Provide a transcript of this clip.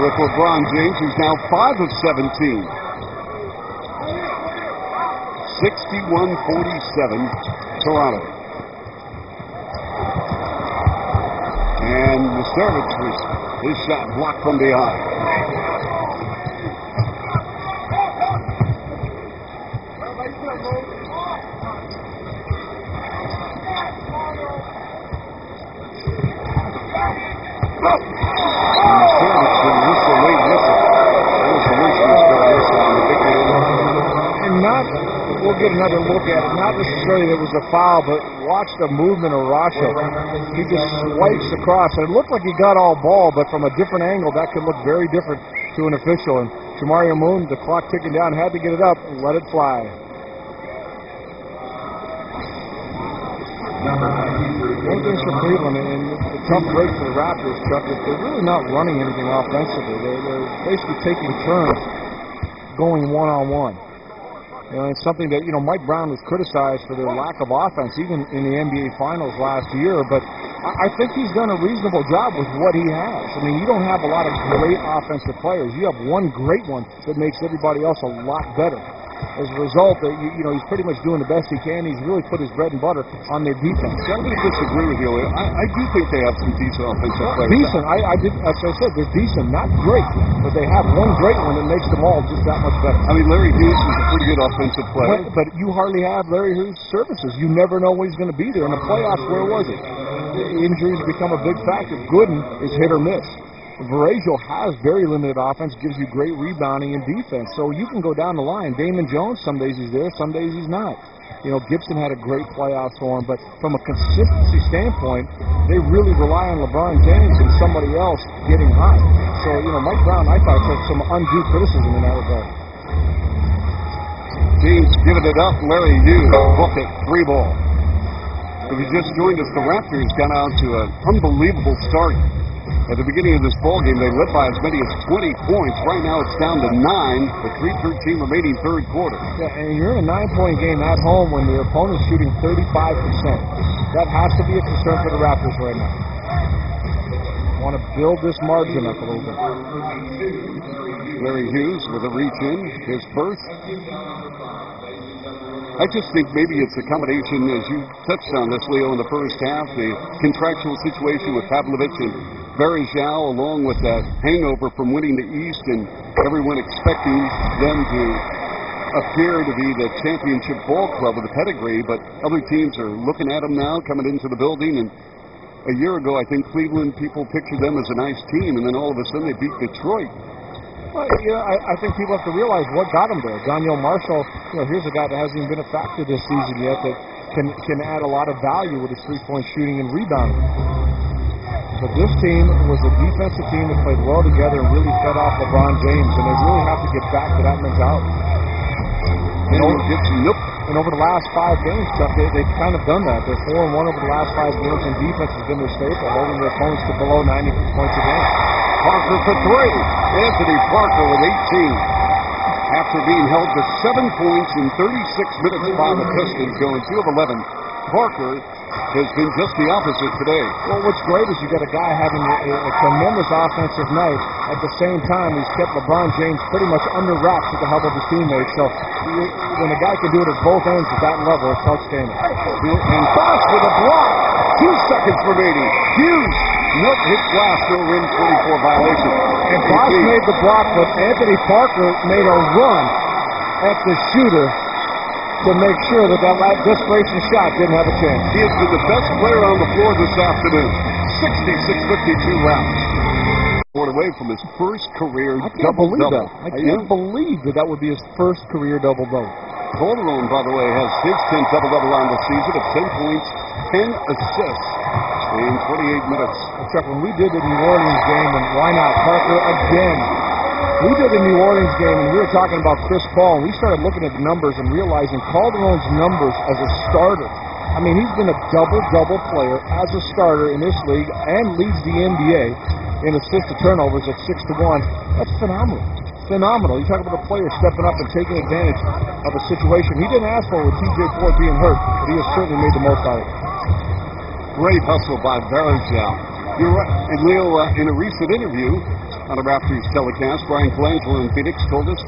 with LeBron James, who's now 5 of 17. 61-47, Toronto. And Musterich was his shot blocked from behind. We'll get another look at it. Not necessarily that it was a foul, but watch the movement of Rasha. He just swipes across. And it looked like he got all ball, but from a different angle, that could look very different to an official. And Jamario Moon, the clock ticking down, had to get it up and let it fly. One thing for Cleveland, and the tough break for the Raptors, Chuck, is they're really not running anything offensively. They're basically taking turns going one-on-one. You know, it's something that, Mike Brown was criticized for their lack of offense, even in the NBA Finals last year. But I think he's done a reasonable job with what he has. I mean, you don't have a lot of great offensive players. You have one great one that makes everybody else a lot better. As a result, he's pretty much doing the best he can. He's really put his bread and butter on their defense. I'm going to disagree with you. I do think they have some decent offensive players. Decent. As I said, they're decent, not great. But they have one great one that makes them all just that much better. I mean, Larry Hughes is a pretty good offensive player. But you hardly have Larry Hughes' services. You never know when he's going to be there. In the playoffs, where was he? Injuries become a big factor. Gooden is hit or miss. Varejao has very limited offense, gives you great rebounding and defense. So you can go down the line. Damon Jones, some days he's there, some days he's not. Gibson had a great playoffs for him, but from a consistency standpoint, they really rely on LeBron James and somebody else getting hot. So, Mike Brown, I thought, took some undue criticism in that regard. James giving it up. Larry Hughes, book it, 3 ball. If you just joined us, the Raptors got out to an unbelievable start. At the beginning of this ball game, they led by as many as 20 points. Right now, it's down to 9 with 3:13 remaining third quarter. Yeah, and you're in a 9-point game at home when your opponent's shooting 35%. That has to be a concern for the Raptors right now. Want to build this margin up a little bit. Larry Hughes with a reach in, his first. I just think maybe it's a combination, as you touched on this, Leo, in the first half, the contractual situation with Pavlovich and Varejao, along with that hangover from winning the East and everyone expecting them to appear to be the championship ball club with a pedigree, but other teams are looking at them now, coming into the building, and a year ago, I think Cleveland, people pictured them as a nice team, and then all of a sudden they beat Detroit. Well, I think people have to realize what got him there. Daniel Marshall, here's a guy that hasn't even been a factor this season yet that can add a lot of value with his three-point shooting and rebounding. But this team was a defensive team that played well together and really fed off LeBron James, and they really have to get back to that mentality. And over the last 5 games, Chuck, they've kind of done that. They're 4-1 over the last 5 games, and defense has been their staple, holding their opponents to below 90 points a game. Parker for 3. Anthony Parker with 18. After being held to 7 points in 36 minutes by the Pistons, going 2 of 11. Parker has been just the opposite today. Well, what's great is you got a guy having a tremendous offensive night. At the same time, he's kept LeBron James pretty much under wraps with the help of his teammates. So when a guy can do it at both ends at that level, it's outstanding. And Bosch with a block. 2 seconds remaining. Hughes. Nope, hit glass, no rim, 24 violation. And Bosch made the block, but Anthony Parker made a run at the shooter to make sure that desperation shot didn't have a chance. He has been the best player on the floor this afternoon. 66-52 rounds. Away from his first career double-double. I can't believe that would be his first career double-double. Calderon, by the way, has his 10th double-double on the season of 10 points, 10 assists in 28 minutes. Chuck, when we did the New Orleans game, and why not Parker again? We did the New Orleans game, and we were talking about Chris Paul, and we started looking at the numbers and realizing Calderon's numbers as a starter. I mean, he's been a double-double player as a starter in this league and leads the NBA in assists to turnovers at 6-1. That's phenomenal. Phenomenal. You talk about a player stepping up and taking advantage of a situation he didn't ask for with TJ Ford being hurt, but he has certainly made the most out of it. Great hustle by Varejao. You're right. And Leo, in a recent interview, on the Raptors telecast. Brian Colangelo in Phoenix told us